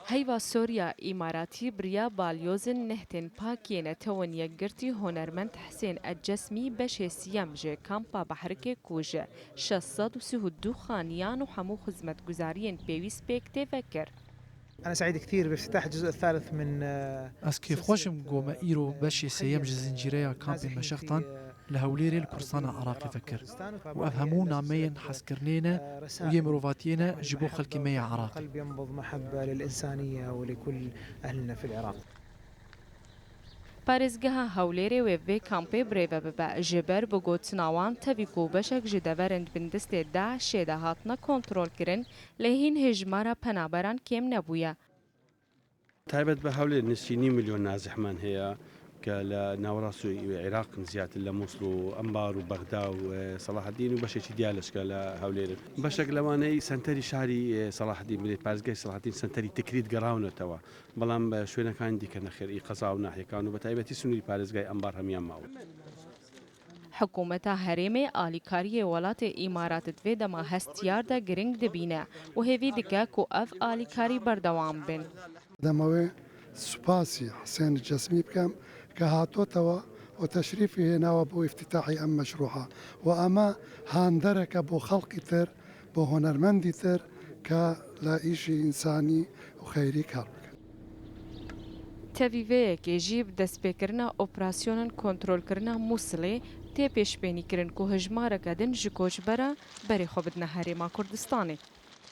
هيوا سوريا إماراتي بريا باليوزن نهتن باكينة تون يقرتي هنرمند حسين الجسمي بشي سيام جي كامبا بحركة كوجة شصد وسهدو خانيان وحمو خزمة جزاريين بيويس بيك تفكر. أنا سعيد كثير بافتتاح الجزء الثالث من از کیف خوشم گوما ایرو بشی سیم جزنجیره کامپین مشختان لهوليري الكرسان عراقي فكر وأفهموا نامين حسكرنينا ويمروفاتينا جبو خلق مية عراقي قلب ينبض محبة للإنسانية ولكل أهلنا في العراق. پارێزگەها هەولێرێ وێڤێ کامپێ برێڤە ببە ژێبەر بە گۆچناوان تەڤیک و بەشێک ji deverên bindistê Daişê de hatine kontrolkirin lê hîn hêjmara penaberan kêm nebûye. تایبەت بە هەولێر نزیکی 9 ملیۆن نازحمان هەیە کە لە ناوەڕاست و عێراق زیاتر لە مووسڵ و ئەمبار و بەغدا و سەلاحەدین و بەشێکی دیا لەشکە لە هەولێر بەشێک لەوانەی سنتەری شاری سەلاحەدین بێت پارێزگای سەلاحەدین سنتەری تکریت گەڕاونەتەوە بەڵام بە شوێنەکان دیکە نەخێری قەزا و ناحیەکان و بە تایبەتی سنووری پارێزگای ئەمبار هەمیان ماوە. حکوومەتا هەرێمê alîkariyê welatê îmaratit vê dema hestiyar de giring dibîne û hêvî dike ku ev alîkarî berdewam bin. دەمەوێ سوپاسی حسێن جەسمی بکەم کە هاتۆتەوە و تەشریفی هێناوە بۆ افتتاحی ئەم مەشروعە و ئەمە هاندەرێکە بۆ خەڵکی تر بۆ هۆنەرمەندی تر کە لە ئیشی ئینسانی و خەیری کار بکەن. تەڤیڤەیەکێ jî bi destpêkirina operasyonên kontrolkirina Mûsilê tê pêşbênîkirin ku hejmareke din ji koçbera berê xwe bidine Herêma Kurdistanê.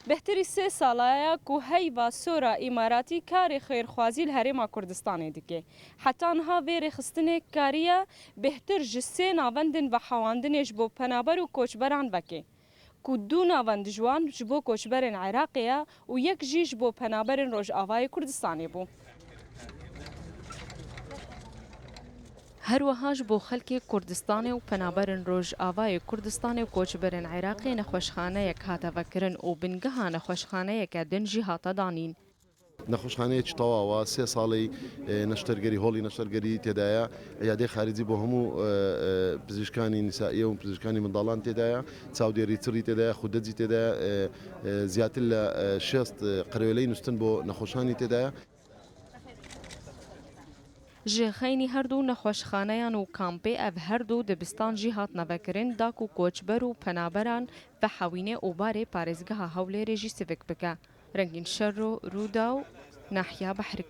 Behterî 3 salaya ku heyva sora îmaratî karê xêrxwazî li Herêma Kurdistanê dike. Heta niha vê rêxistinê kariye bêhtir ji 3 navendên vehewandinê ji bo penaber û koçberan veke. Ku 2 navend ji wan ji bo koçberên Iraqê ye û yek jî ji bo penaberên Rojavayê Kurdistanê bû. هەروەها ji bo xelkê Kurdistanê û penaberên Rojavayê Kurdistanê û koçberên Iraqê nexweşxaneyek hate vekirin û bingeha nexweşxaneyeke din jî hate danîn. نەخۆشخانەیەکی تەواوە 3 ساڵی نەشتەرگەری هۆڵی نەشتەرگەری تێدایە یادەی خارجی بۆ هەموو پزیشکانی نیسائیە و پزیشکانی منداڵان تێدایە چاودێری تری تێدایە خودەجی تێدایە زیاتر لە 6 قرێلەی نووسن بۆ نەخۆشانی تێدایە. Ji xeynî her du nexweşxaneyan û kampê ev her du dibistan jî hatine vekirin da ku koçber û penaberan vehewîne û barê parêzgeha Hewlêrê jî sivik bike. Rengîn şer û Rûda û nahiya Behrikê.